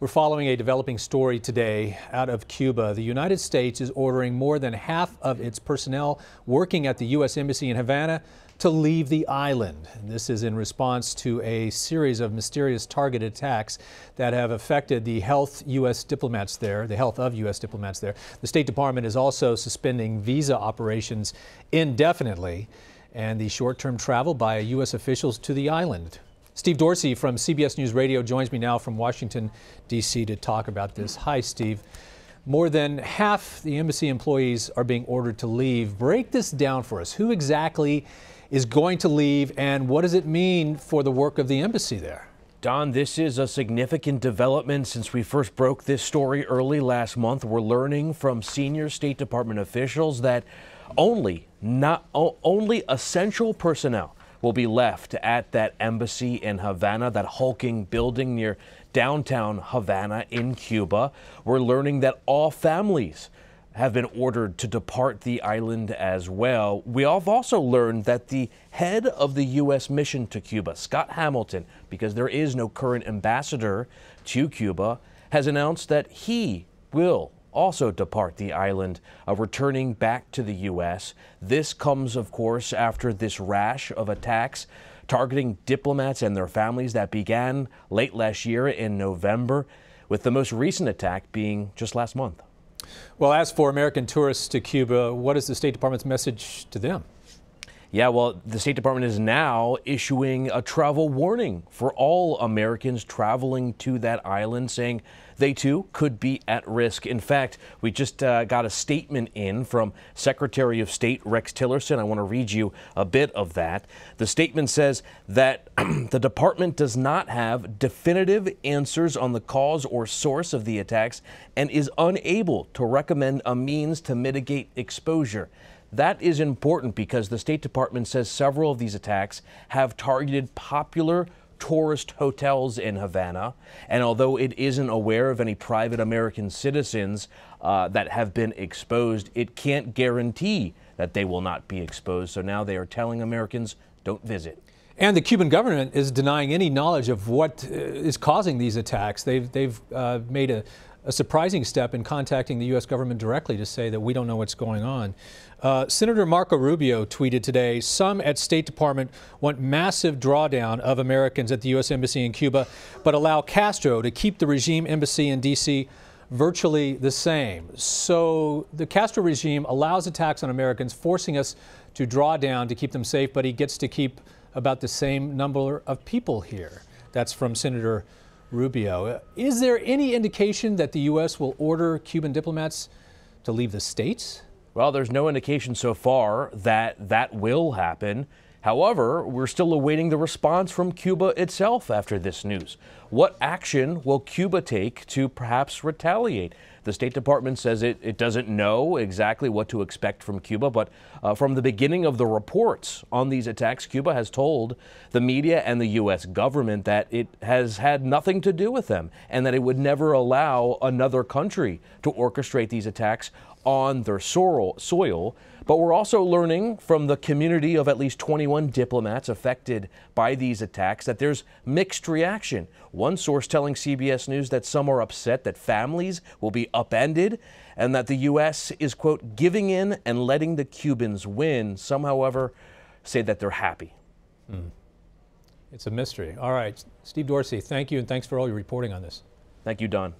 We're following a developing story today out of Cuba. The United States is ordering more than half of its personnel working at the U.S. Embassy in Havana to leave the island. And this is in response to a series of mysterious targeted attacks that have affected the health of U.S. diplomats there. The State Department is also suspending visa operations indefinitely and the short-term travel by U.S. officials to the island. Steve Dorsey from CBS News Radio joins me now from Washington, D.C. to talk about this. Hi, Steve. More than half the embassy employees are being ordered to leave. Break this down for us. Who exactly is going to leave, and what does it mean for the work of the embassy there? Don, this is a significant development since we first broke this story early last month. We're learning from senior State Department officials that only essential personnel will be left at that embassy in Havana, that hulking building near downtown Havana in Cuba. We're learning that all families have been ordered to depart the island as well. We have also learned that the head of the U.S. mission to Cuba, Scott Hamilton, because there is no current ambassador to Cuba, has announced that he will also depart the island, returning back to the U.S. This comes, of course, after this rash of attacks targeting diplomats and their families that began late last year in November, with the most recent attack being just last month. Well, as for American tourists to Cuba, what is the State Department's message to them? Yeah, well, the State Department is now issuing a travel warning for all Americans traveling to that island, saying they too could be at risk. In fact, we just got a statement in from Secretary of State Rex Tillerson. I want to read you a bit of that. The statement says that the department does not have definitive answers on the cause or source of the attacks and is unable to recommend a means to mitigate exposure. That is important because the State Department says several of these attacks have targeted popular tourist hotels in Havana. And although it isn't aware of any private American citizens that have been exposed, it can't guarantee that they will not be exposed. So now they are telling Americans, don't visit. And the Cuban government is denying any knowledge of what is causing these attacks. They've made a surprising step in contacting the U.S. government directly to say that we don't know what's going on. Senator Marco Rubio tweeted today, some at State Department want massive drawdown of Americans at the U.S. Embassy in Cuba, but allow Castro to keep the regime embassy in D.C. virtually the same. So the Castro regime allows attacks on Americans, forcing us to draw down to keep them safe, but he gets to keep about the same number of people here. That's from Senator Rubio. Is there any indication that the U.S. will order Cuban diplomats to leave the States? Well, there's no indication so far that that will happen. However, we're still awaiting the response from Cuba itself after this news. What action will Cuba take to perhaps retaliate? The State Department says it doesn't know exactly what to expect from Cuba, but from the beginning of the reports on these attacks, Cuba has told the media and the U.S. government that it has had nothing to do with them and that it would never allow another country to orchestrate these attacks on their soil. But we're also learning from the community of at least 21 diplomats affected by these attacks that there's mixed reaction. One source telling CBS News that some are upset that families will be upended and that the U.S. is, quote, giving in and letting the Cubans win. Some, however, say that they're happy. It's a mystery. All right, Steve Dorsey, thank you, and thanks for all your reporting on this. Thank you, Don.